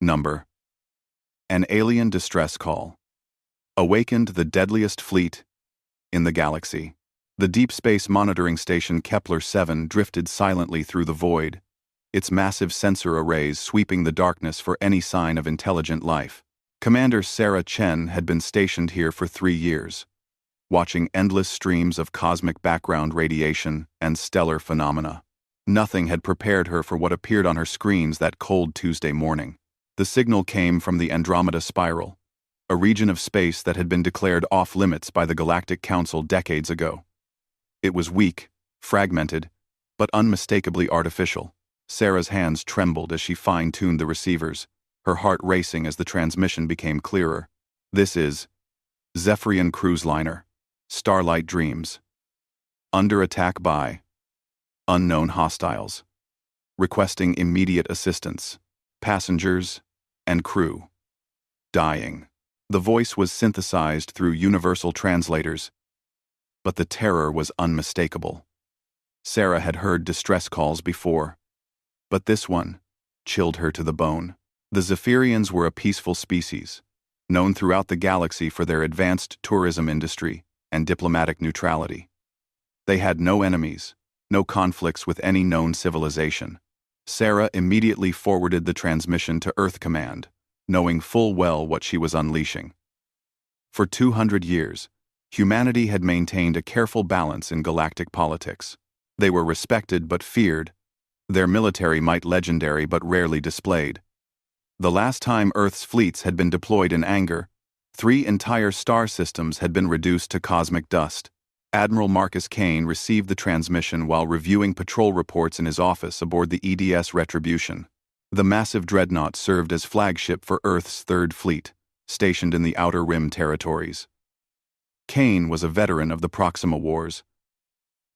Number. An alien distress call. Awakened the deadliest fleet in the galaxy. The Deep Space Monitoring Station Kepler-7 drifted silently through the void, its massive sensor arrays sweeping the darkness for any sign of intelligent life. Commander Sarah Chen had been stationed here for 3 years, watching endless streams of cosmic background radiation and stellar phenomena. Nothing had prepared her for what appeared on her screens that cold Tuesday morning. The signal came from the Andromeda Spiral, a region of space that had been declared off-limits by the Galactic Council decades ago. It was weak, fragmented, but unmistakably artificial. Sarah's hands trembled as she fine-tuned the receivers, her heart racing as the transmission became clearer. This is Zephyrian Cruise Liner, Starlight Dreams. Under attack by unknown hostiles. Requesting immediate assistance. Passengers and crew dying. The voice was synthesized through universal translators, but the terror was unmistakable. Sarah had heard distress calls before, but this one chilled her to the bone. The Zephyrians were a peaceful species, known throughout the galaxy for their advanced tourism industry and diplomatic neutrality. They had no enemies, no conflicts with any known civilization. Sarah immediately forwarded the transmission to Earth Command, knowing full well what she was unleashing. For 200 years, humanity had maintained a careful balance in galactic politics. They were respected but feared, their military might legendary but rarely displayed. The last time Earth's fleets had been deployed in anger, 3 entire star systems had been reduced to cosmic dust. Admiral Marcus Kane received the transmission while reviewing patrol reports in his office aboard the EDS Retribution. The massive dreadnought served as flagship for Earth's Third Fleet, stationed in the Outer Rim territories. Kane was a veteran of the Proxima Wars,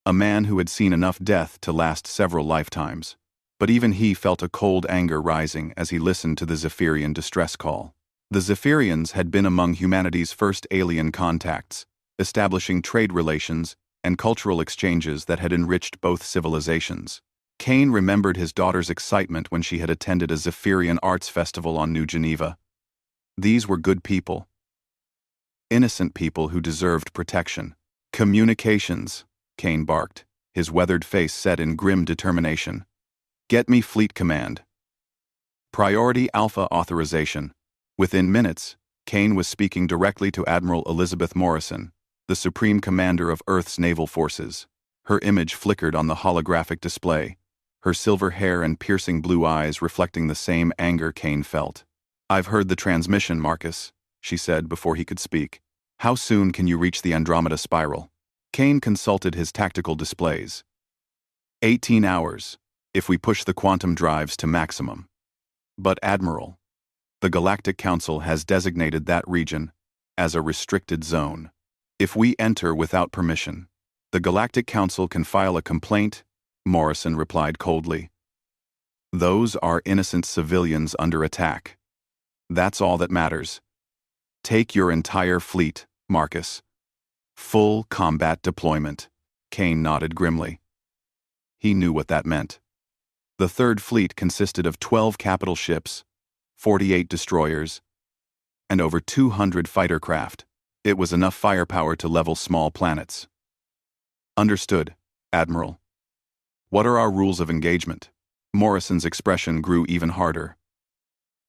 a man who had seen enough death to last several lifetimes. But even he felt a cold anger rising as he listened to the Zephyrian distress call. The Zephyrians had been among humanity's first alien contacts, establishing trade relations and cultural exchanges that had enriched both civilizations. Kane remembered his daughter's excitement when she had attended a Zephyrian arts festival on New Geneva. These were good people. Innocent people who deserved protection. Communications, Kane barked, his weathered face set in grim determination. Get me Fleet Command. Priority Alpha authorization. Within minutes, Kane was speaking directly to Admiral Elizabeth Morrison, the Supreme Commander of Earth's naval forces. Her image flickered on the holographic display, her silver hair and piercing blue eyes reflecting the same anger Kane felt. I've heard the transmission, Marcus, she said before he could speak. How soon can you reach the Andromeda Spiral? Kane consulted his tactical displays. 18 hours, if we push the quantum drives to maximum. But Admiral, the Galactic Council has designated that region as a restricted zone. If we enter without permission, the Galactic Council can file a complaint, Morrison replied coldly. Those are innocent civilians under attack. That's all that matters. Take your entire fleet, Marcus. Full combat deployment. Kane nodded grimly. He knew what that meant. The Third Fleet consisted of 12 capital ships, 48 destroyers, and over 200 fighter craft. It was enough firepower to level small planets. Understood, Admiral. What are our rules of engagement? Morrison's expression grew even harder.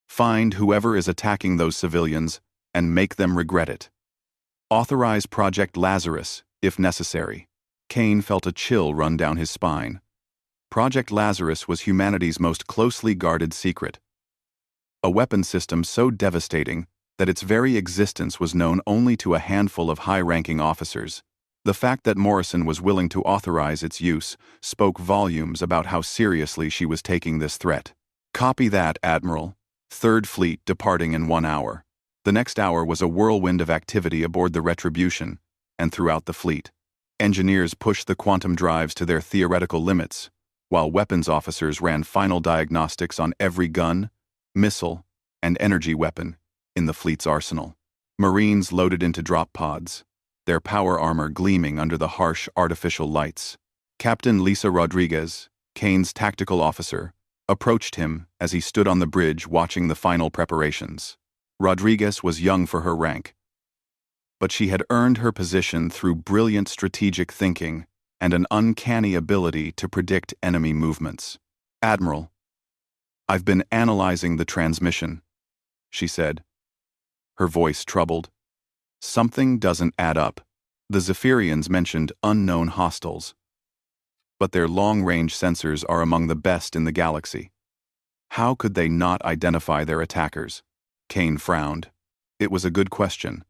Find whoever is attacking those civilians and make them regret it. Authorize Project Lazarus, if necessary. Kane felt a chill run down his spine. Project Lazarus was humanity's most closely guarded secret. A weapon system so devastating that its very existence was known only to a handful of high-ranking officers. The fact that Morrison was willing to authorize its use spoke volumes about how seriously she was taking this threat. Copy that, Admiral. Third Fleet departing in 1 hour. The next hour was a whirlwind of activity aboard the Retribution and throughout the fleet. Engineers pushed the quantum drives to their theoretical limits, while weapons officers ran final diagnostics on every gun, missile, and energy weapon in the fleet's arsenal. Marines loaded into drop pods, their power armor gleaming under the harsh artificial lights. Captain Lisa Rodriguez, Kane's tactical officer, approached him as he stood on the bridge watching the final preparations. Rodriguez was young for her rank, but she had earned her position through brilliant strategic thinking and an uncanny ability to predict enemy movements. "Admiral, I've been analyzing the transmission," she said, her voice troubled. "Something doesn't add up. The Zephyrians mentioned unknown hostiles, but their long-range sensors are among the best in the galaxy. How could they not identify their attackers?" Kane frowned. It was a good question,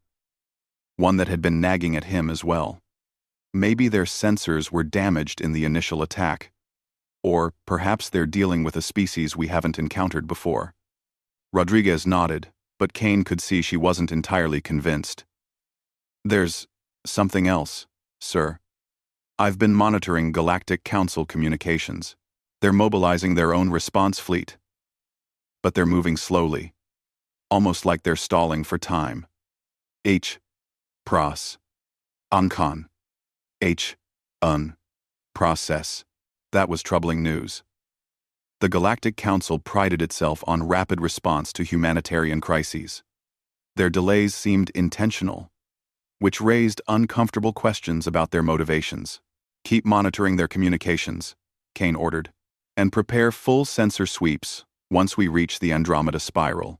one that had been nagging at him as well. Maybe their sensors were damaged in the initial attack, or perhaps they're dealing with a species we haven't encountered before. Rodriguez nodded, but Kane could see she wasn't entirely convinced. "There's something else, sir. I've been monitoring Galactic Council communications. They're mobilizing their own response fleet, but they're moving slowly, almost like they're stalling for time. Pros. Ancon. Process." That was troubling news. The Galactic Council prided itself on rapid response to humanitarian crises. Their delays seemed intentional, which raised uncomfortable questions about their motivations. "Keep monitoring their communications," Kane ordered, "and prepare full sensor sweeps once we reach the Andromeda Spiral.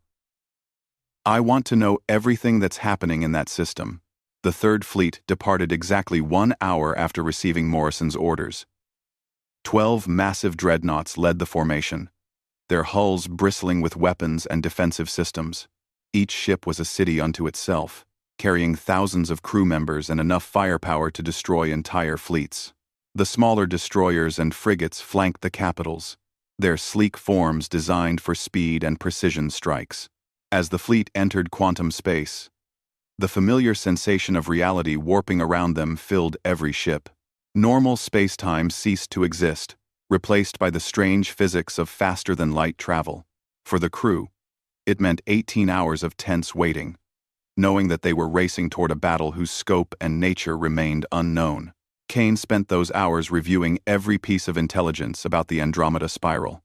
I want to know everything that's happening in that system." The Third Fleet departed exactly 1 hour after receiving Morrison's orders. 12 massive dreadnoughts led the formation, their hulls bristling with weapons and defensive systems. Each ship was a city unto itself, carrying thousands of crew members and enough firepower to destroy entire fleets. The smaller destroyers and frigates flanked the capitals, their sleek forms designed for speed and precision strikes. As the fleet entered quantum space, the familiar sensation of reality warping around them filled every ship. Normal space-time ceased to exist, replaced by the strange physics of faster-than-light travel. For the crew, it meant 18 hours of tense waiting, knowing that they were racing toward a battle whose scope and nature remained unknown. Kane spent those hours reviewing every piece of intelligence about the Andromeda Spiral.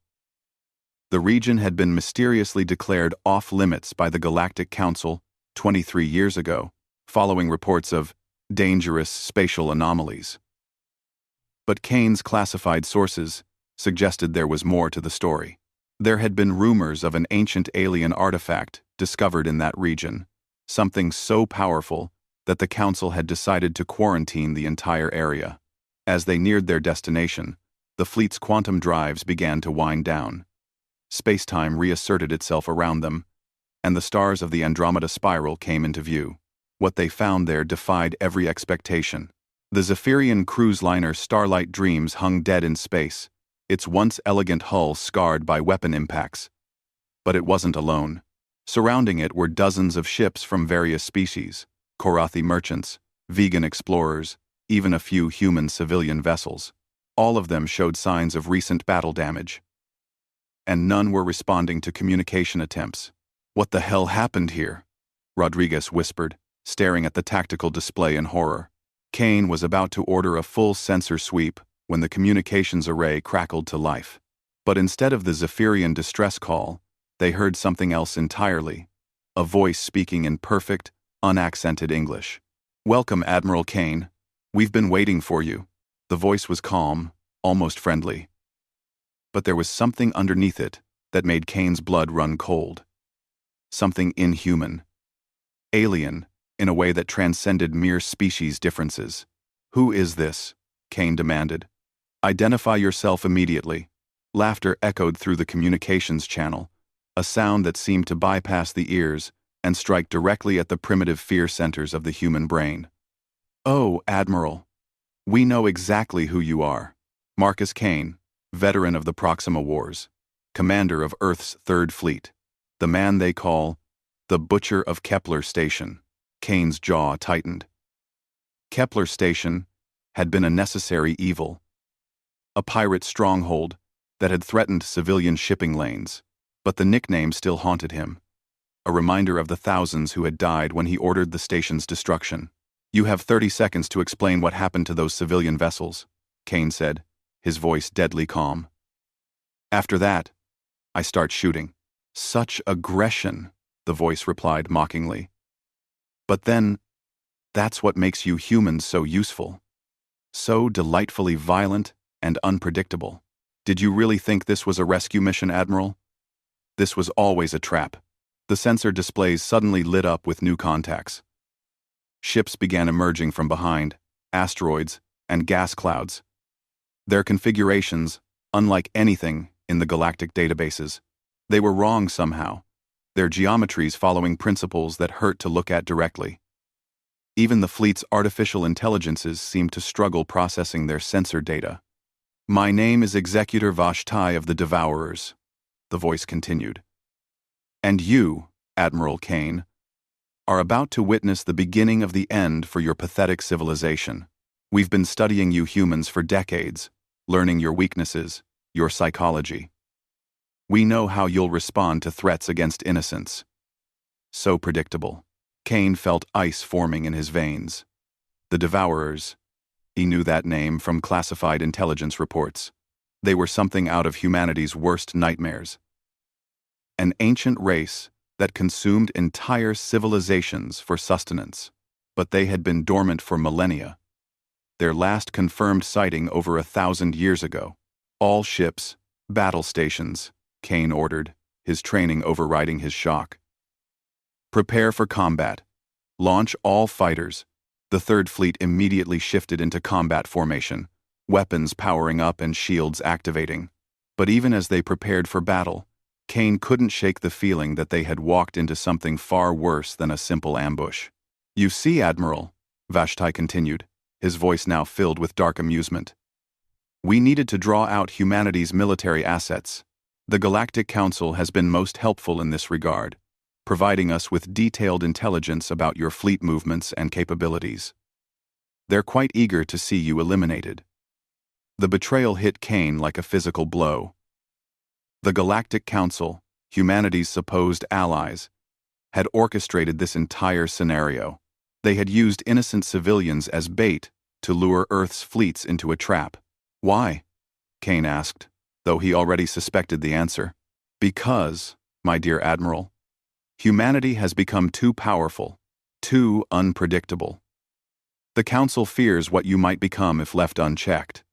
The region had been mysteriously declared off-limits by the Galactic Council 23 years ago, following reports of dangerous spatial anomalies. But Kane's classified sources suggested there was more to the story. There had been rumors of an ancient alien artifact discovered in that region, something so powerful that the Council had decided to quarantine the entire area. As they neared their destination, the fleet's quantum drives began to wind down. Space-time reasserted itself around them, and the stars of the Andromeda Spiral came into view. What they found there defied every expectation. The Zephyrian cruise liner Starlight Dreams hung dead in space, its once elegant hull scarred by weapon impacts. But it wasn't alone. Surrounding it were dozens of ships from various species, Korathi merchants, vegan explorers, even a few human civilian vessels. All of them showed signs of recent battle damage, and none were responding to communication attempts. "What the hell happened here?" Rodriguez whispered, staring at the tactical display in horror. Kane was about to order a full sensor sweep when the communications array crackled to life. But instead of the Zephyrian distress call, they heard something else entirely, a voice speaking in perfect, unaccented English. "Welcome, Admiral Kane. We've been waiting for you." The voice was calm, almost friendly. But there was something underneath it that made Kane's blood run cold. Something inhuman. Alien, in a way that transcended mere species differences. "Who is this?" Kane demanded. "Identify yourself immediately." Laughter echoed through the communications channel, a sound that seemed to bypass the ears and strike directly at the primitive fear centers of the human brain. "Oh, Admiral, we know exactly who you are. Marcus Kane, veteran of the Proxima Wars, commander of Earth's Third Fleet, the man they call the Butcher of Kepler Station." Kane's jaw tightened. Kepler Station had been a necessary evil, a pirate stronghold that had threatened civilian shipping lanes, but the nickname still haunted him, a reminder of the thousands who had died when he ordered the station's destruction. "You have 30 seconds to explain what happened to those civilian vessels," Kane said, his voice deadly calm. "After that, I start shooting. Such aggression, the voice replied mockingly. But then, that's what makes you humans so useful. So delightfully violent and unpredictable. Did you really think this was a rescue mission, Admiral? This was always a trap. The sensor displays suddenly lit up with new contacts. Ships began emerging from behind, asteroids and gas clouds. Their configurations, unlike anything in the galactic databases, they were wrong somehow, their geometries following principles that hurt to look at directly. Even the fleet's artificial intelligences seemed to struggle processing their sensor data. My name is Executor Vashtai of the Devourers, the voice continued. And you, Admiral Kane, are about to witness the beginning of the end for your pathetic civilization. We've been studying you humans for decades, learning your weaknesses, your psychology. We know how you'll respond to threats against innocence. So predictable. Kane felt ice forming in his veins. The Devourers. He knew that name from classified intelligence reports. They were something out of humanity's worst nightmares. An ancient race that consumed entire civilizations for sustenance, but they had been dormant for millennia. Their last confirmed sighting over 1,000 years ago. All ships, battle stations, Kane ordered, his training overriding his shock. Prepare for combat. Launch all fighters. The Third Fleet immediately shifted into combat formation, weapons powering up and shields activating. But even as they prepared for battle, Kane couldn't shake the feeling that they had walked into something far worse than a simple ambush. You see, Admiral, Vashtai continued, his voice now filled with dark amusement. We needed to draw out humanity's military assets. The Galactic Council has been most helpful in this regard, providing us with detailed intelligence about your fleet movements and capabilities. They're quite eager to see you eliminated. The betrayal hit Kane like a physical blow. The Galactic Council, humanity's supposed allies, had orchestrated this entire scenario. They had used innocent civilians as bait to lure Earth's fleets into a trap. Why? Kane asked, though he already suspected the answer. Because, my dear Admiral, humanity has become too powerful, too unpredictable. The Council fears what you might become if left unchecked.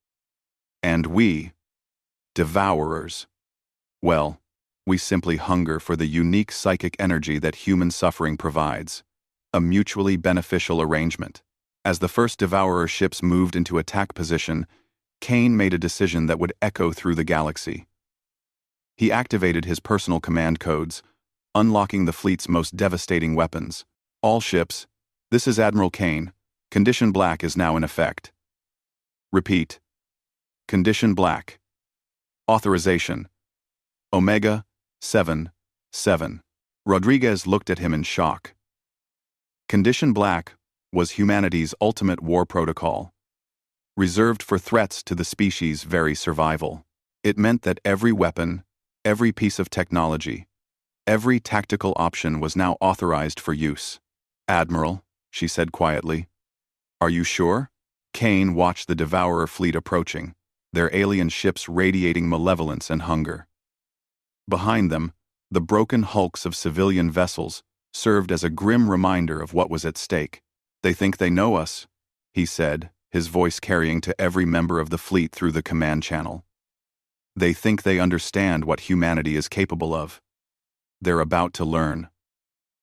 And we, Devourers, well, we simply hunger for the unique psychic energy that human suffering provides, a mutually beneficial arrangement. As the first Devourer ships moved into attack position, Kane made a decision that would echo through the galaxy. He activated his personal command codes, unlocking the fleet's most devastating weapons. All ships, this is Admiral Kane. Condition Black is now in effect. Repeat. Condition Black. Authorization. Omega 7-7. Rodriguez looked at him in shock. Condition Black was humanity's ultimate war protocol, reserved for threats to the species' very survival. It meant that every weapon, every piece of technology, every tactical option was now authorized for use. Admiral, she said quietly. Are you sure? Kane watched the Devourer fleet approaching, their alien ships radiating malevolence and hunger. Behind them, the broken hulks of civilian vessels served as a grim reminder of what was at stake. They think they know us, he said, his voice carrying to every member of the fleet through the command channel. They think they understand what humanity is capable of. They're about to learn.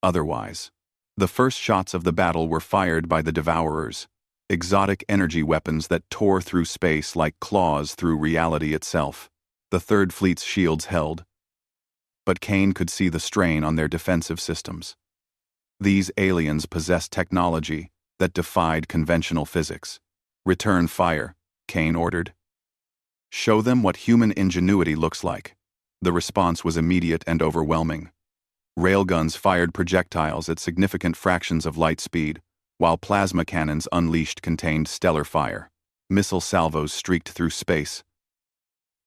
Otherwise. The first shots of the battle were fired by the Devourers, exotic energy weapons that tore through space like claws through reality itself. The Third Fleet's shields held, but Kane could see the strain on their defensive systems. These aliens possessed technology that defied conventional physics. Return fire, Kane ordered. Show them what human ingenuity looks like. The response was immediate and overwhelming. Railguns fired projectiles at significant fractions of light speed, while plasma cannons unleashed contained stellar fire. Missile salvos streaked through space,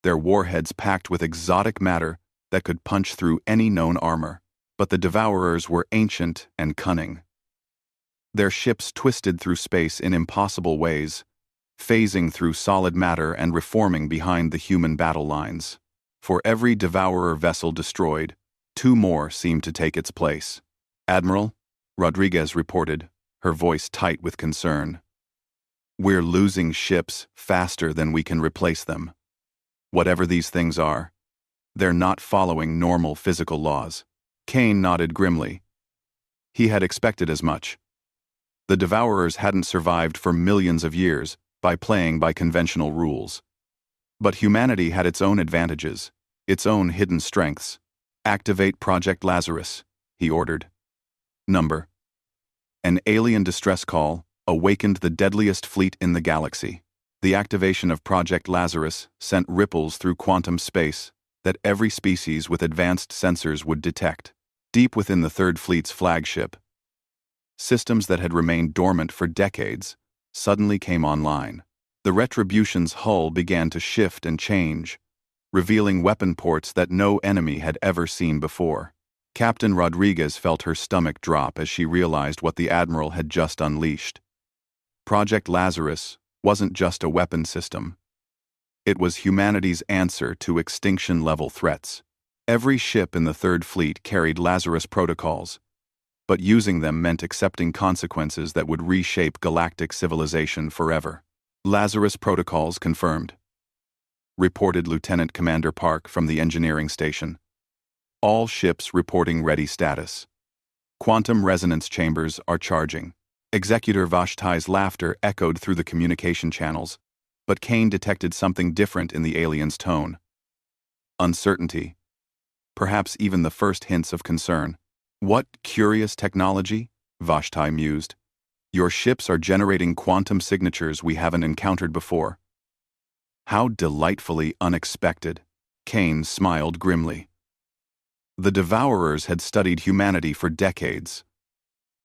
their warheads packed with exotic matter that could punch through any known armor. But the Devourers were ancient and cunning. Their ships twisted through space in impossible ways, phasing through solid matter and reforming behind the human battle lines. For every Devourer vessel destroyed, 2 more seemed to take its place. "Admiral," Rodriguez reported, her voice tight with concern. "We're losing ships faster than we can replace them. Whatever these things are, they're not following normal physical laws." Kane nodded grimly. He had expected as much. The Devourers hadn't survived for millions of years by playing by conventional rules. But humanity had its own advantages, its own hidden strengths. "Activate Project Lazarus," he ordered. Number. An alien distress call awakened the deadliest fleet in the galaxy. The activation of Project Lazarus sent ripples through quantum space that every species with advanced sensors would detect. Deep within the Third Fleet's flagship, systems that had remained dormant for decades suddenly came online. The Retribution's hull began to shift and change, revealing weapon ports that no enemy had ever seen before. Captain Rodriguez felt her stomach drop as she realized what the Admiral had just unleashed. Project Lazarus wasn't just a weapon system. It was humanity's answer to extinction-level threats. Every ship in the Third Fleet carried Lazarus protocols, but using them meant accepting consequences that would reshape galactic civilization forever. "Lazarus protocols confirmed," reported Lieutenant Commander Park from the engineering station. "All ships reporting ready status. Quantum resonance chambers are charging." Executor Vashti's laughter echoed through the communication channels, but Kane detected something different in the alien's tone. Uncertainty. Perhaps even the first hints of concern. "What curious technology?" Vashti mused. "Your ships are generating quantum signatures we haven't encountered before." "How delightfully unexpected," Kane smiled grimly. The Devourers had studied humanity for decades,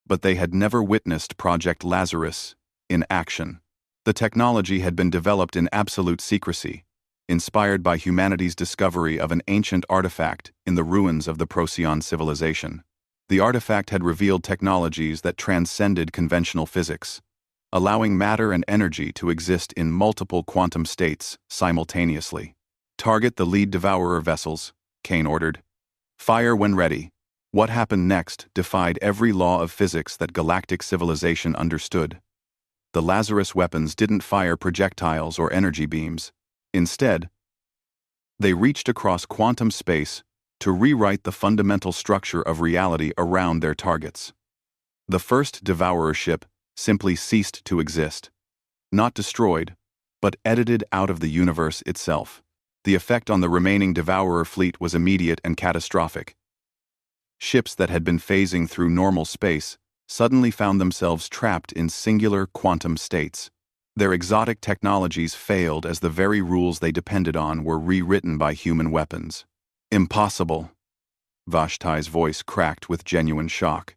but they had never witnessed Project Lazarus in action. The technology had been developed in absolute secrecy, inspired by humanity's discovery of an ancient artifact in the ruins of the Procyon civilization. The artifact had revealed technologies that transcended conventional physics, allowing matter and energy to exist in multiple quantum states simultaneously. "Target the lead Devourer vessels," Kane ordered. "Fire when ready." What happened next defied every law of physics that galactic civilization understood. The Lazarus weapons didn't fire projectiles or energy beams. Instead, they reached across quantum space to rewrite the fundamental structure of reality around their targets. The first Devourer ship simply ceased to exist. Not destroyed, but edited out of the universe itself. The effect on the remaining Devourer fleet was immediate and catastrophic. Ships that had been phasing through normal space suddenly found themselves trapped in singular quantum states. Their exotic technologies failed as the very rules they depended on were rewritten by human weapons. "Impossible." Vashti's voice cracked with genuine shock.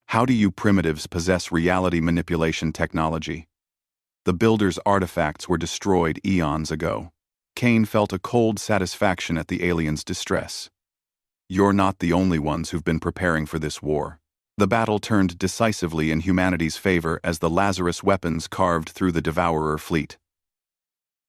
"How do you primitives possess reality manipulation technology? The Builder's artifacts were destroyed eons ago." Kane felt a cold satisfaction at the alien's distress. "You're not the only ones who've been preparing for this war." The battle turned decisively in humanity's favor as the Lazarus weapons carved through the Devourer fleet.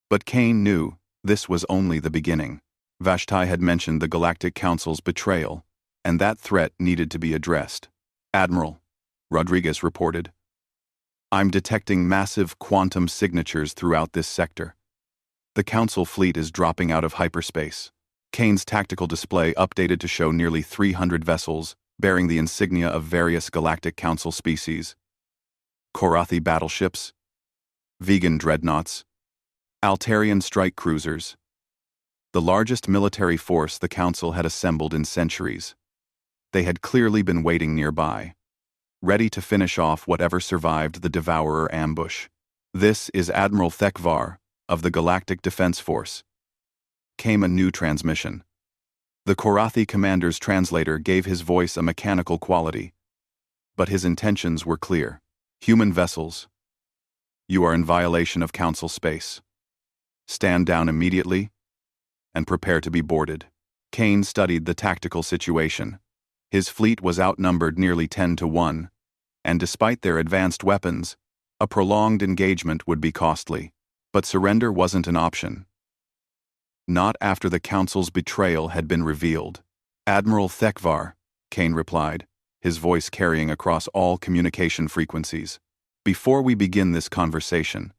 But Kane knew this was only the beginning. Vashti had mentioned the Galactic Council's betrayal, and that threat needed to be addressed. "Admiral," Rodriguez reported, "I'm detecting massive quantum signatures throughout this sector. The Council fleet is dropping out of hyperspace." Kane's tactical display updated to show nearly 300 vessels bearing the insignia of various Galactic Council species. Korathi battleships, vegan dreadnoughts, Altarian strike cruisers. The largest military force the Council had assembled in centuries. They had clearly been waiting nearby, ready to finish off whatever survived the Devourer ambush. "This is Admiral Thekvar of the Galactic Defense Force," came a new transmission. The Korathi commander's translator gave his voice a mechanical quality, but his intentions were clear. "Human vessels, you are in violation of Council space. Stand down immediately and prepare to be boarded." Kane studied the tactical situation. His fleet was outnumbered nearly 10 to 1, and despite their advanced weapons, a prolonged engagement would be costly. But surrender wasn't an option. Not after the Council's betrayal had been revealed. Admiral Thekvar, Kane replied, his voice carrying across all communication frequencies. Before we begin this conversation,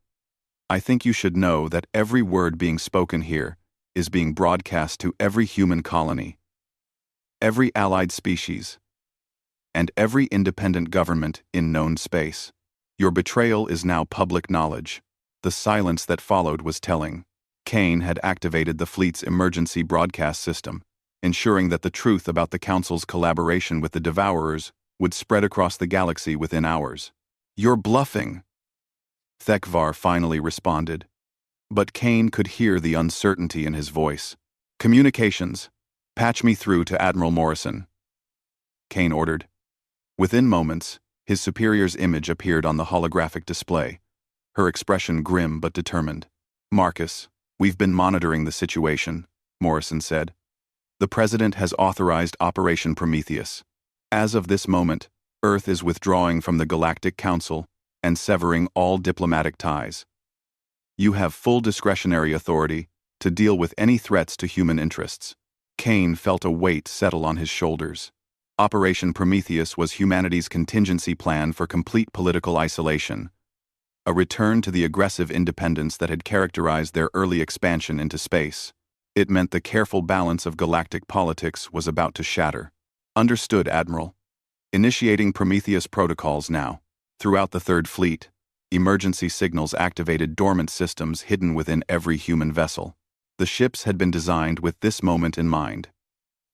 I think you should know that every word being spoken here is being broadcast to every human colony, every allied species, and every independent government in known space. Your betrayal is now public knowledge. The silence that followed was telling. Kane had activated the fleet's emergency broadcast system, ensuring that the truth about the Council's collaboration with the Devourers would spread across the galaxy within hours. "You're bluffing," Thekvar finally responded. But Kane could hear the uncertainty in his voice. "Communications. Patch me through to Admiral Morrison," Kane ordered. Within moments, his superior's image appeared on the holographic display, her expression grim but determined. "Marcus, we've been monitoring the situation," Morrison said. "The President has authorized Operation Prometheus. As of this moment, Earth is withdrawing from the Galactic Council and severing all diplomatic ties. You have full discretionary authority to deal with any threats to human interests." Kane felt a weight settle on his shoulders. Operation Prometheus was humanity's contingency plan for complete political isolation, a return to the aggressive independence that had characterized their early expansion into space. It meant the careful balance of galactic politics was about to shatter. "Understood, Admiral. Initiating Prometheus protocols now." Throughout the Third Fleet, emergency signals activated dormant systems hidden within every human vessel. The ships had been designed with this moment in mind,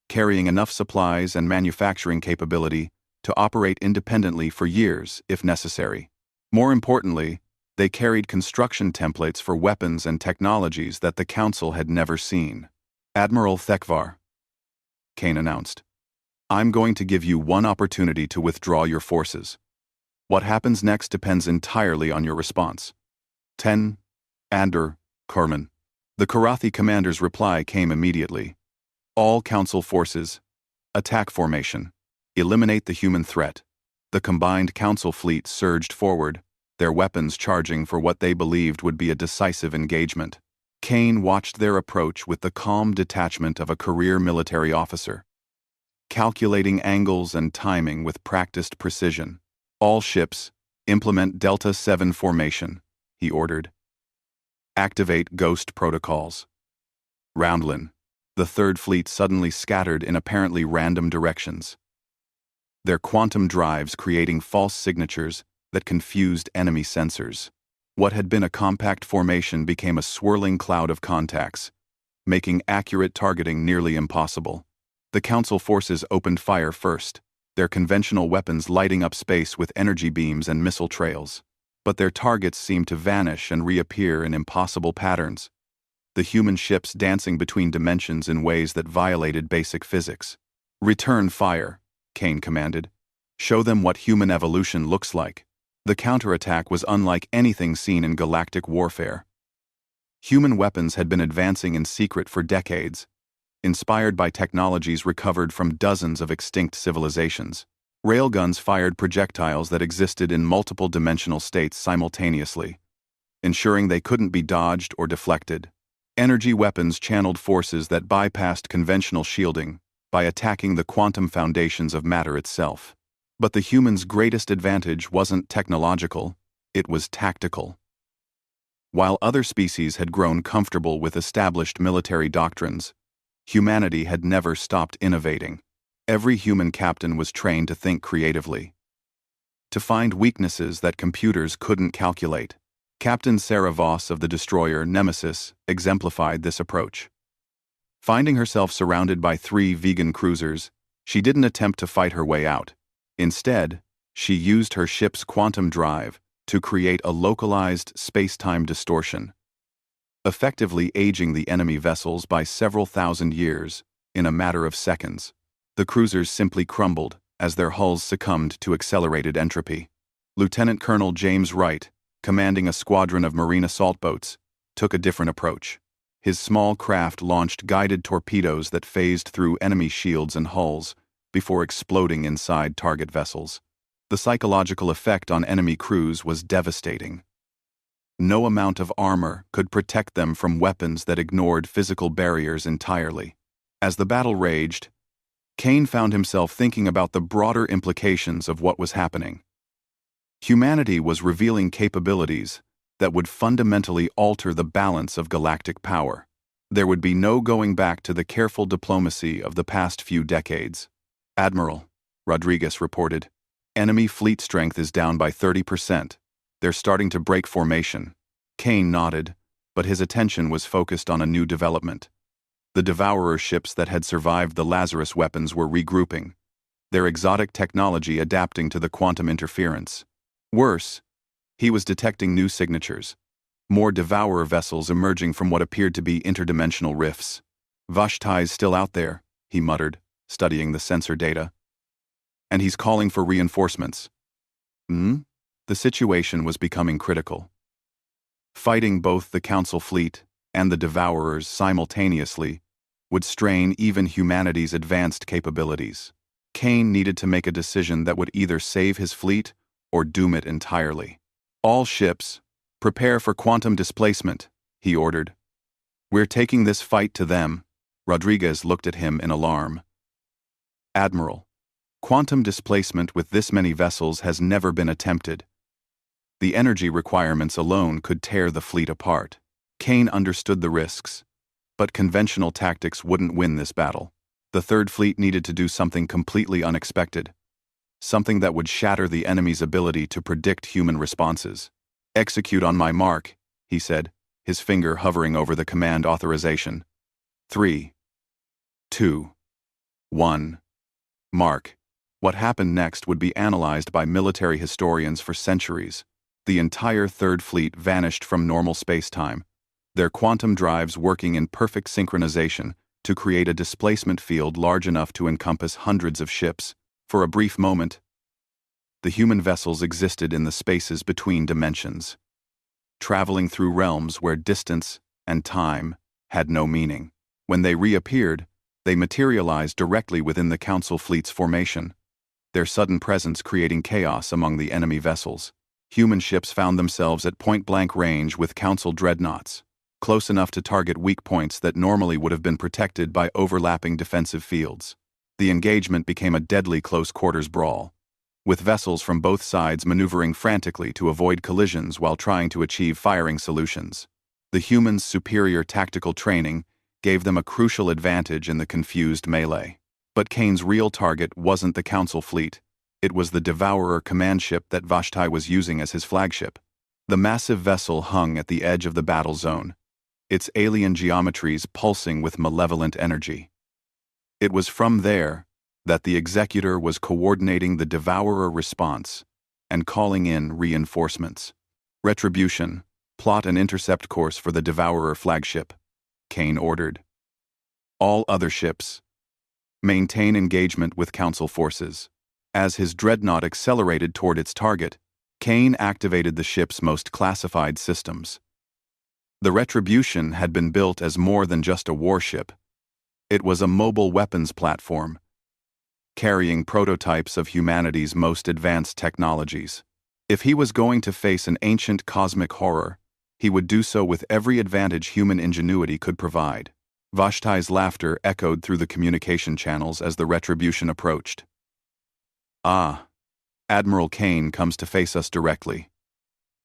carrying enough supplies and manufacturing capability to operate independently for years if necessary. More importantly, they carried construction templates for weapons and technologies that the Council had never seen. "Admiral Thekvar," Kane announced, "I'm going to give you one opportunity to withdraw your forces. What happens next depends entirely on your response." "10, Ander, Kerman." The Karathi commander's reply came immediately. "All Council forces, attack formation. Eliminate the human threat." The combined Council fleet surged forward, their weapons charging for what they believed would be a decisive engagement. Kane watched their approach with the calm detachment of a career military officer, calculating angles and timing with practiced precision. "All ships, implement Delta 7 formation," he ordered. "Activate Ghost protocols." Roundlin, the Third Fleet suddenly scattered in apparently random directions, their quantum drives creating false signatures that confused enemy sensors. What had been a compact formation became a swirling cloud of contacts, making accurate targeting nearly impossible. The Council forces opened fire first, their conventional weapons lighting up space with energy beams and missile trails. But their targets seemed to vanish and reappear in impossible patterns, the human ships dancing between dimensions in ways that violated basic physics. "Return fire," Kane commanded. "Show them what human evolution looks like." The counterattack was unlike anything seen in galactic warfare. Human weapons had been advancing in secret for decades, inspired by technologies recovered from dozens of extinct civilizations. Railguns fired projectiles that existed in multiple dimensional states simultaneously, ensuring they couldn't be dodged or deflected. Energy weapons channeled forces that bypassed conventional shielding by attacking the quantum foundations of matter itself. But the humans' greatest advantage wasn't technological, it was tactical. While other species had grown comfortable with established military doctrines, humanity had never stopped innovating. Every human captain was trained to think creatively, to find weaknesses that computers couldn't calculate. Captain Sarah Voss of the destroyer Nemesis exemplified this approach. Finding herself surrounded by 3 vegan cruisers, she didn't attempt to fight her way out. Instead, she used her ship's quantum drive to create a localized space-time distortion, effectively aging the enemy vessels by several thousand years in a matter of seconds. The cruisers simply crumbled as their hulls succumbed to accelerated entropy. Lieutenant Colonel James Wright, commanding a squadron of marine assault boats, took a different approach. His small craft launched guided torpedoes that phased through enemy shields and hulls before exploding inside target vessels. The psychological effect on enemy crews was devastating. No amount of armor could protect them from weapons that ignored physical barriers entirely. As the battle raged, Kane found himself thinking about the broader implications of what was happening. Humanity was revealing capabilities that would fundamentally alter the balance of galactic power. There would be no going back to the careful diplomacy of the past few decades. "Admiral," Rodriguez reported, "enemy fleet strength is down by 30%. They're starting to break formation." Kane nodded, but his attention was focused on a new development. The Devourer ships that had survived the Lazarus weapons were regrouping, their exotic technology adapting to the quantum interference. Worse, he was detecting new signatures, more Devourer vessels emerging from what appeared to be interdimensional rifts. "Vashtai's still out there," he muttered, studying the sensor data. "And he's calling for reinforcements." The situation was becoming critical. Fighting both the Council fleet and the Devourers simultaneously would strain even humanity's advanced capabilities. Kane needed to make a decision that would either save his fleet or doom it entirely. "All ships, prepare for quantum displacement," he ordered. "We're taking this fight to them." Rodriguez looked at him in alarm. "Admiral, quantum displacement with this many vessels has never been attempted. The energy requirements alone could tear the fleet apart." Kane understood the risks, but conventional tactics wouldn't win this battle. The Third Fleet needed to do something completely unexpected, something that would shatter the enemy's ability to predict human responses. "Execute on my mark," he said, his finger hovering over the command authorization. 3, 2, 1. Mark. What happened next would be analyzed by military historians for centuries. The entire Third Fleet vanished from normal space-time, their quantum drives working in perfect synchronization to create a displacement field large enough to encompass hundreds of ships. For a brief moment, the human vessels existed in the spaces between dimensions, traveling through realms where distance and time had no meaning. When they reappeared, they materialized directly within the Council fleet's formation, their sudden presence creating chaos among the enemy vessels. Human ships found themselves at point-blank range with Council dreadnoughts, close enough to target weak points that normally would have been protected by overlapping defensive fields. The engagement became a deadly close-quarters brawl, with vessels from both sides maneuvering frantically to avoid collisions while trying to achieve firing solutions. The humans' superior tactical training gave them a crucial advantage in the confused melee. But Kane's real target wasn't the Council fleet. It was the Devourer command ship that Vashtai was using as his flagship. The massive vessel hung at the edge of the battle zone, its alien geometries pulsing with malevolent energy. It was from there that the Executor was coordinating the Devourer response and calling in reinforcements. "Retribution, plot an intercept course for the Devourer flagship," Kane ordered. "All other ships, maintain engagement with Council forces." As his dreadnought accelerated toward its target, Kane activated the ship's most classified systems. The Retribution had been built as more than just a warship. It was a mobile weapons platform, carrying prototypes of humanity's most advanced technologies. If he was going to face an ancient cosmic horror, he would do so with every advantage human ingenuity could provide. Vashtai's laughter echoed through the communication channels as the Retribution approached. "Ah, Admiral Kane comes to face us directly.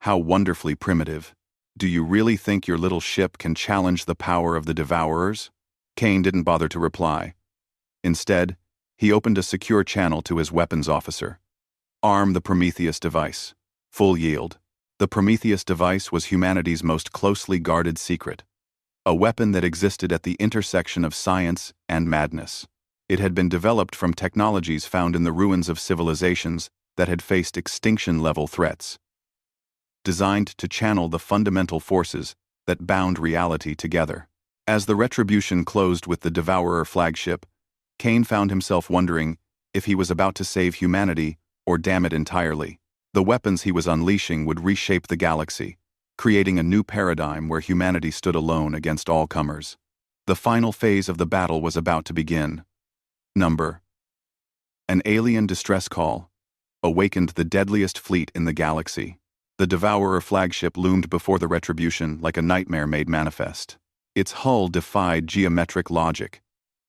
How wonderfully primitive. Do you really think your little ship can challenge the power of the Devourers?" Kane didn't bother to reply. Instead, he opened a secure channel to his weapons officer. "Arm the Prometheus device. Full yield." The Prometheus device was humanity's most closely guarded secret, a weapon that existed at the intersection of science and madness. It had been developed from technologies found in the ruins of civilizations that had faced extinction-level threats, designed to channel the fundamental forces that bound reality together. As the Retribution closed with the Devourer flagship, Kane found himself wondering if he was about to save humanity or damn it entirely. The weapons he was unleashing would reshape the galaxy, creating a new paradigm where humanity stood alone against all comers. The final phase of the battle was about to begin. Number. An alien distress call awakened the deadliest fleet in the galaxy. The Devourer flagship loomed before the Retribution like a nightmare made manifest. Its hull defied geometric logic.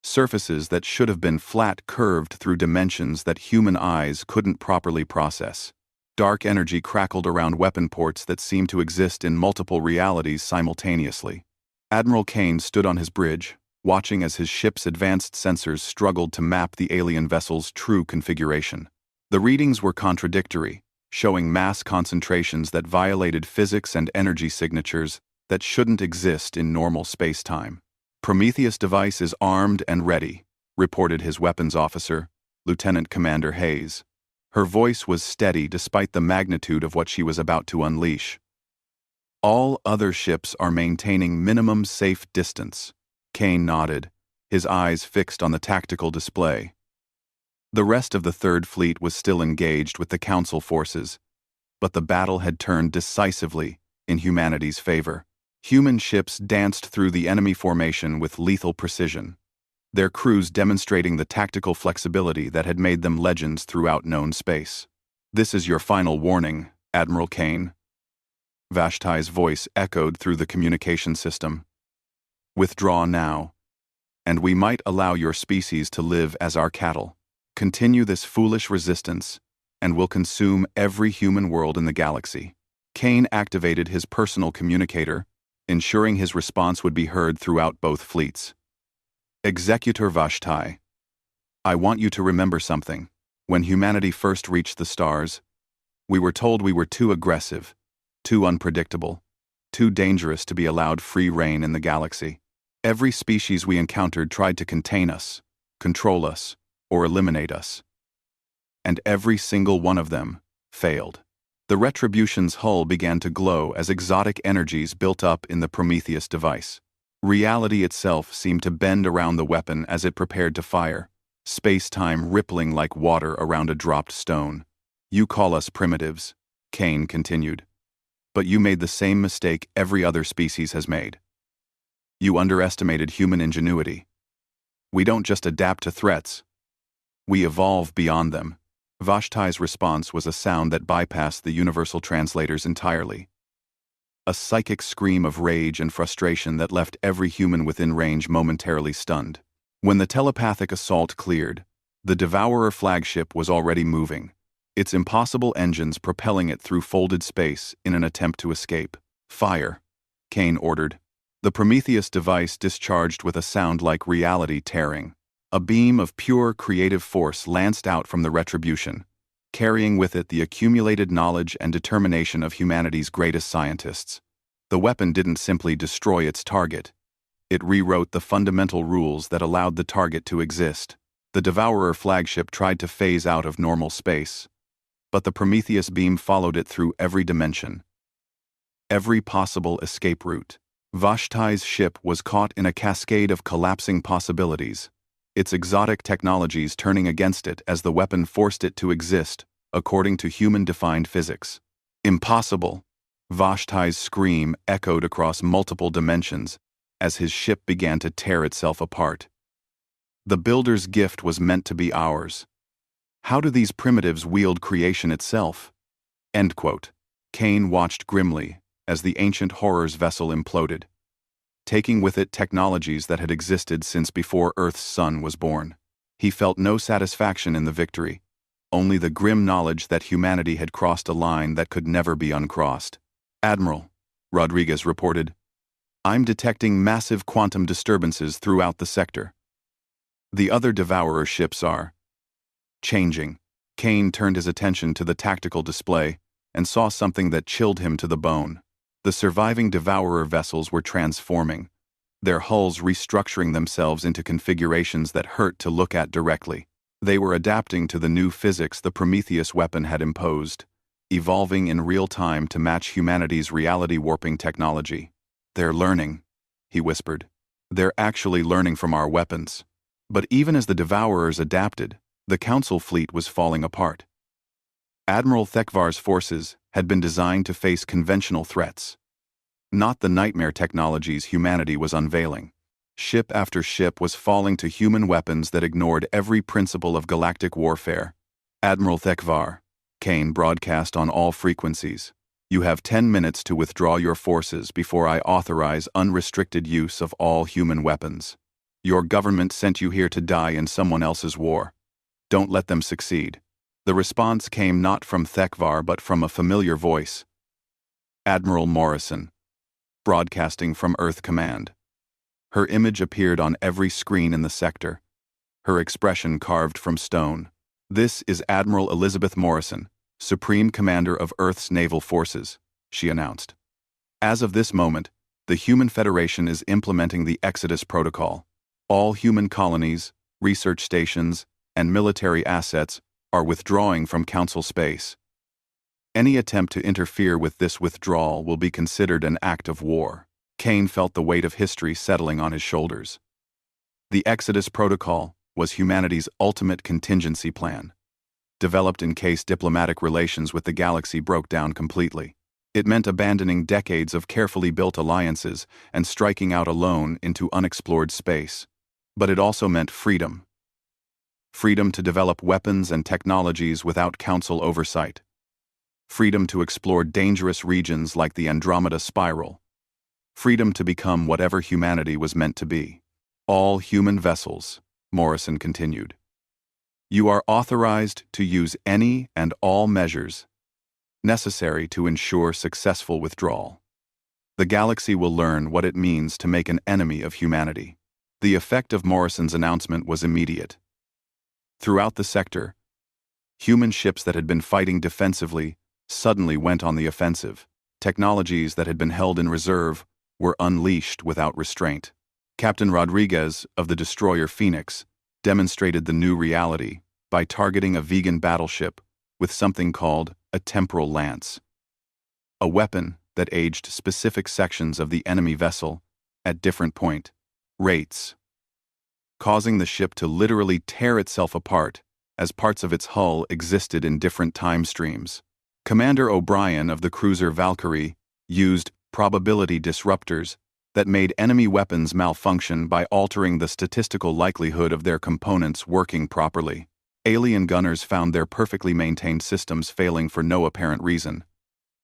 Surfaces that should have been flat curved through dimensions that human eyes couldn't properly process. Dark energy crackled around weapon ports that seemed to exist in multiple realities simultaneously. Admiral Kane stood on his bridge, watching as his ship's advanced sensors struggled to map the alien vessel's true configuration. The readings were contradictory, showing mass concentrations that violated physics and energy signatures that shouldn't exist in normal space-time. "Prometheus device is armed and ready," reported his weapons officer, Lieutenant Commander Hayes. Her voice was steady despite the magnitude of what she was about to unleash. "All other ships are maintaining minimum safe distance." Kane nodded, his eyes fixed on the tactical display. The rest of the Third Fleet was still engaged with the Council forces, but the battle had turned decisively in humanity's favor. Human ships danced through the enemy formation with lethal precision, their crews demonstrating the tactical flexibility that had made them legends throughout known space. "This is your final warning, Admiral Kane." Vashti's voice echoed through the communication system. "Withdraw now, and we might allow your species to live as our cattle. Continue this foolish resistance, and we'll consume every human world in the galaxy." Kane activated his personal communicator, ensuring his response would be heard throughout both fleets. "Executor Vashti, I want you to remember something. When humanity first reached the stars, we were told we were too aggressive, too unpredictable, too dangerous to be allowed free rein in the galaxy. Every species we encountered tried to contain us, control us, or eliminate us. And every single one of them failed." The Retribution's hull began to glow as exotic energies built up in the Prometheus device. Reality itself seemed to bend around the weapon as it prepared to fire, space-time rippling like water around a dropped stone. "You call us primitives," Kane continued, "but you made the same mistake every other species has made. You underestimated human ingenuity. We don't just adapt to threats. We evolve beyond them." Vashti's response was a sound that bypassed the universal translators entirely. A psychic scream of rage and frustration that left every human within range momentarily stunned. When the telepathic assault cleared, the Devourer flagship was already moving, its impossible engines propelling it through folded space in an attempt to escape. "Fire," Kane ordered. The Prometheus device discharged with a sound like reality tearing. A beam of pure creative force lanced out from the Retribution, carrying with it the accumulated knowledge and determination of humanity's greatest scientists. The weapon didn't simply destroy its target. It rewrote the fundamental rules that allowed the target to exist. The Devourer flagship tried to phase out of normal space, but the Prometheus beam followed it through every dimension, every possible escape route. Vashti's ship was caught in a cascade of collapsing possibilities, its exotic technologies turning against it as the weapon forced it to exist according to human-defined physics. "Impossible!" Vashti's scream echoed across multiple dimensions as his ship began to tear itself apart. "The Builder's gift was meant to be ours. How do these primitives wield creation itself?" End quote. Kane watched grimly as the ancient horror's vessel imploded, taking with it technologies that had existed since before Earth's sun was born. He felt no satisfaction in the victory, only the grim knowledge that humanity had crossed a line that could never be uncrossed. "Admiral," Rodriguez reported, "I'm detecting massive quantum disturbances throughout the sector. The other Devourer ships are changing." Kane turned his attention to the tactical display and saw something that chilled him to the bone. The surviving Devourer vessels were transforming, their hulls restructuring themselves into configurations that hurt to look at directly. They were adapting to the new physics the Prometheus weapon had imposed, evolving in real time to match humanity's reality-warping technology. "They're learning," he whispered. "They're actually learning from our weapons." But even as the Devourers adapted, the Council fleet was falling apart. Admiral Thekvar's forces had been designed to face conventional threats, not the nightmare technologies humanity was unveiling. Ship after ship was falling to human weapons that ignored every principle of galactic warfare. "Admiral Thekvar," Kane broadcast on all frequencies, You have 10 minutes to withdraw your forces before I authorize unrestricted use of all human weapons. Your government sent you here to die in someone else's war. Don't let them succeed." The response came not from Thekvar but from a familiar voice. Admiral Morrison, broadcasting from Earth Command. Her image appeared on every screen in the sector, her expression carved from stone. "This is Admiral Elizabeth Morrison, Supreme Commander of Earth's Naval Forces," she announced. "As of this moment, the Human Federation is implementing the Exodus Protocol. All human colonies, research stations, and military assets are withdrawing from Council space. Any attempt to interfere with this withdrawal will be considered an act of war." Kane felt the weight of history settling on his shoulders. The Exodus Protocol was humanity's ultimate contingency plan, developed in case diplomatic relations with the galaxy broke down completely. It meant abandoning decades of carefully built alliances and striking out alone into unexplored space. But it also meant freedom. Freedom to develop weapons and technologies without Council oversight. Freedom to explore dangerous regions like the Andromeda Spiral. Freedom to become whatever humanity was meant to be. "All human vessels," Morrison continued. "You are authorized to use any and all measures necessary to ensure successful withdrawal. The galaxy will learn what it means to make an enemy of humanity." The effect of Morrison's announcement was immediate. Throughout the sector, human ships that had been fighting defensively suddenly went on the offensive. Technologies that had been held in reserve were unleashed without restraint. Captain Rodriguez of the destroyer Phoenix demonstrated the new reality by targeting a vegan battleship with something called a temporal lance, a weapon that aged specific sections of the enemy vessel at different point rates, causing the ship to literally tear itself apart as parts of its hull existed in different time streams. Commander O'Brien of the cruiser Valkyrie used probability disruptors that made enemy weapons malfunction by altering the statistical likelihood of their components working properly. Alien gunners found their perfectly maintained systems failing for no apparent reason,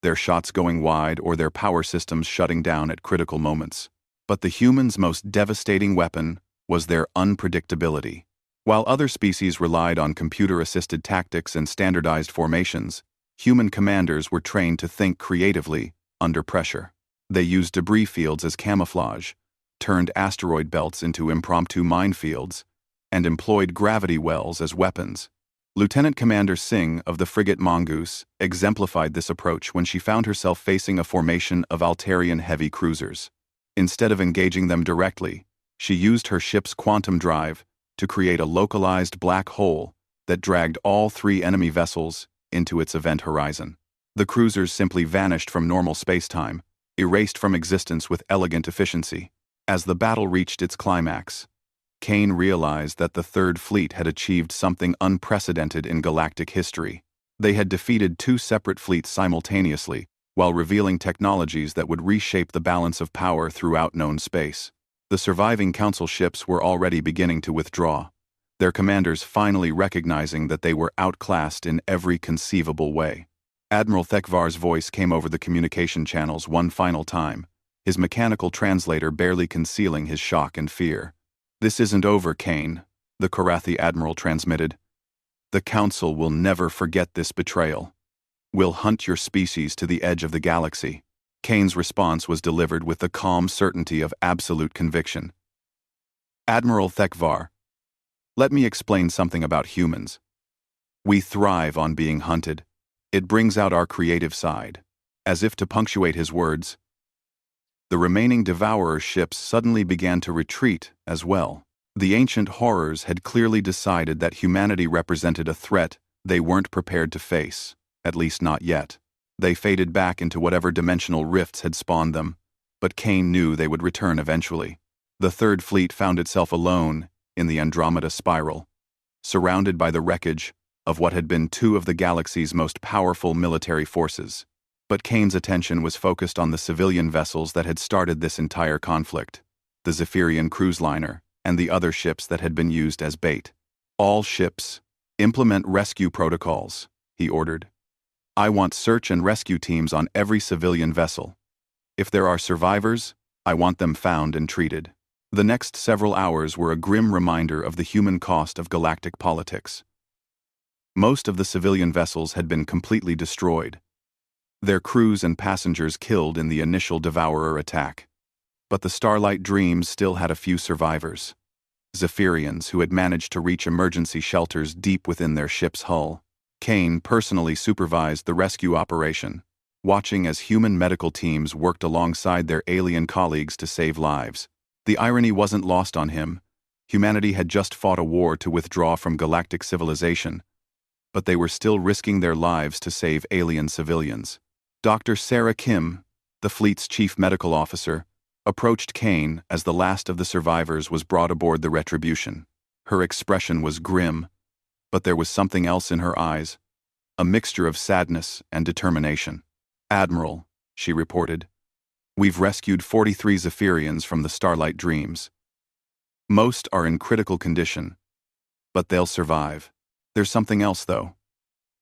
their shots going wide or their power systems shutting down at critical moments. But the humans' most devastating weapon was their unpredictability. While other species relied on computer-assisted tactics and standardized formations, human commanders were trained to think creatively under pressure. They used debris fields as camouflage, turned asteroid belts into impromptu minefields, and employed gravity wells as weapons. Lieutenant Commander Singh of the frigate Mongoose exemplified this approach when she found herself facing a formation of Altarian heavy cruisers. Instead of engaging them directly, she used her ship's quantum drive to create a localized black hole that dragged all three enemy vessels into its event horizon. The cruisers simply vanished from normal spacetime, erased from existence with elegant efficiency. As the battle reached its climax, Kane realized that the Third Fleet had achieved something unprecedented in galactic history. They had defeated two separate fleets simultaneously, while revealing technologies that would reshape the balance of power throughout known space. The surviving Council ships were already beginning to withdraw, their commanders finally recognizing that they were outclassed in every conceivable way. Admiral Thekvar's voice came over the communication channels one final time, his mechanical translator barely concealing his shock and fear. "This isn't over, Kane," the Korathi admiral transmitted. "The Council will never forget this betrayal. We'll hunt your species to the edge of the galaxy." Kane's response was delivered with the calm certainty of absolute conviction. "Admiral Thekvar, let me explain something about humans. We thrive on being hunted. It brings out our creative side." As if to punctuate his words, the remaining Devourer ships suddenly began to retreat as well. The ancient horrors had clearly decided that humanity represented a threat they weren't prepared to face, at least not yet. They faded back into whatever dimensional rifts had spawned them, but Kane knew they would return eventually. The Third Fleet found itself alone in the Andromeda Spiral, surrounded by the wreckage of what had been two of the galaxy's most powerful military forces. But Kane's attention was focused on the civilian vessels that had started this entire conflict, the Zephyrian cruise liner and the other ships that had been used as bait. "All ships, implement rescue protocols," he ordered. I want search and rescue teams on every civilian vessel. If there are survivors, I want them found and treated. The next several hours were a grim reminder of the human cost of galactic politics. Most of the civilian vessels had been completely destroyed, their crews and passengers killed in the initial Devourer attack. But the Starlight Dreams still had a few survivors. Zephyrians who had managed to reach emergency shelters deep within their ship's hull. Kane personally supervised the rescue operation, watching as human medical teams worked alongside their alien colleagues to save lives. The irony wasn't lost on him. Humanity had just fought a war to withdraw from galactic civilization, but they were still risking their lives to save alien civilians. Dr. Sarah Kim, the fleet's chief medical officer, approached Kane as the last of the survivors was brought aboard the Retribution. Her expression was grim, but there was something else in her eyes, a mixture of sadness and determination. "Admiral," she reported, "we've rescued 43 Zephyrians from the Starlight Dreams. Most are in critical condition, but they'll survive. There's something else, though.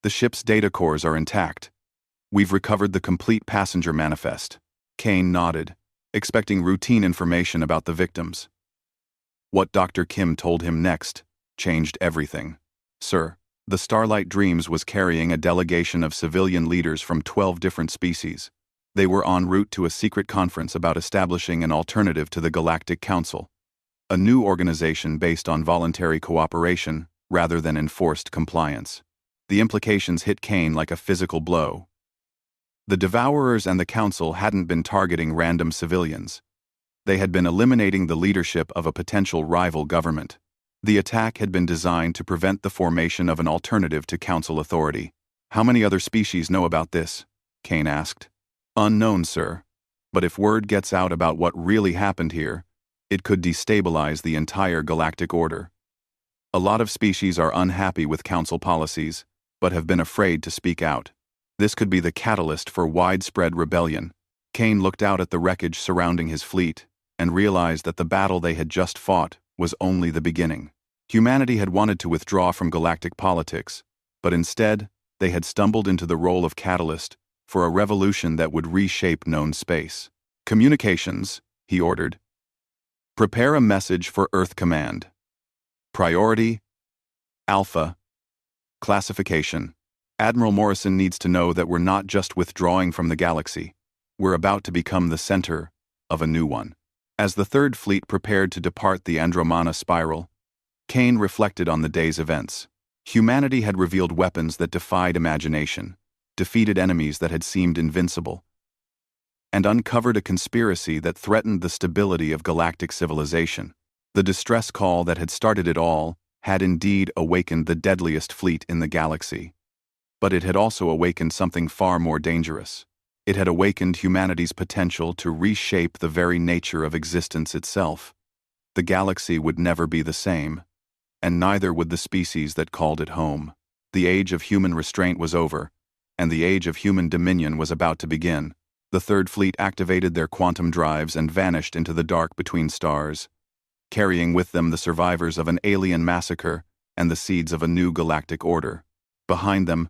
The ship's data cores are intact. We've recovered the complete passenger manifest." Kane nodded, expecting routine information about the victims. What Dr. Kim told him next changed everything. "Sir, the Starlight Dreams was carrying a delegation of civilian leaders from 12 different species. They were en route to a secret conference about establishing an alternative to the Galactic Council, a new organization based on voluntary cooperation rather than enforced compliance." The implications hit Kane like a physical blow. The Devourers and the Council hadn't been targeting random civilians. They had been eliminating the leadership of a potential rival government. The attack had been designed to prevent the formation of an alternative to Council authority. "How many other species know about this?" Kane asked. "Unknown, sir. But if word gets out about what really happened here, it could destabilize the entire galactic order. A lot of species are unhappy with Council policies, but have been afraid to speak out. This could be the catalyst for widespread rebellion." Kane looked out at the wreckage surrounding his fleet and realized that the battle they had just fought was only the beginning. Humanity had wanted to withdraw from galactic politics, but instead, they had stumbled into the role of catalyst for a revolution that would reshape known space. "Communications," he ordered. "Prepare a message for Earth Command. Priority: Alpha. Classification. Admiral Morrison needs to know that we're not just withdrawing from the galaxy. We're about to become the center of a new one." As the Third Fleet prepared to depart the Andromeda spiral, Kane reflected on the day's events. Humanity had revealed weapons that defied imagination, defeated enemies that had seemed invincible, and uncovered a conspiracy that threatened the stability of galactic civilization. The distress call that had started it all had indeed awakened the deadliest fleet in the galaxy. But it had also awakened something far more dangerous. It had awakened humanity's potential to reshape the very nature of existence itself. The galaxy would never be the same, and neither would the species that called it home. The age of human restraint was over, and the age of human dominion was about to begin. The Third Fleet activated their quantum drives and vanished into the dark between stars, carrying with them the survivors of an alien massacre and the seeds of a new galactic order. Behind them,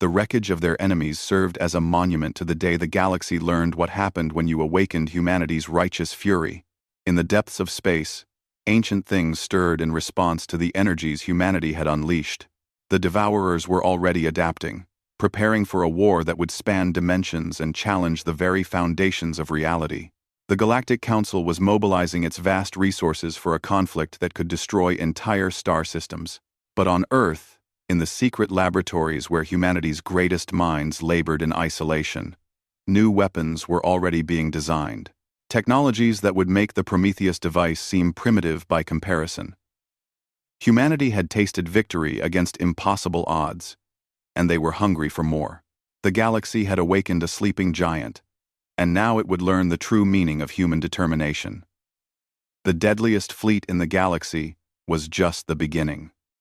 the wreckage of their enemies served as a monument to the day the galaxy learned what happened when you awakened humanity's righteous fury. In the depths of space, ancient things stirred in response to the energies humanity had unleashed. The Devourers were already adapting, preparing for a war that would span dimensions and challenge the very foundations of reality. The Galactic Council was mobilizing its vast resources for a conflict that could destroy entire star systems. But on Earth, in the secret laboratories where humanity's greatest minds labored in isolation, new weapons were already being designed. Technologies that would make the Prometheus device seem primitive by comparison. Humanity had tasted victory against impossible odds, and they were hungry for more. The galaxy had awakened a sleeping giant, and now it would learn the true meaning of human determination. The deadliest fleet in the galaxy was just the beginning.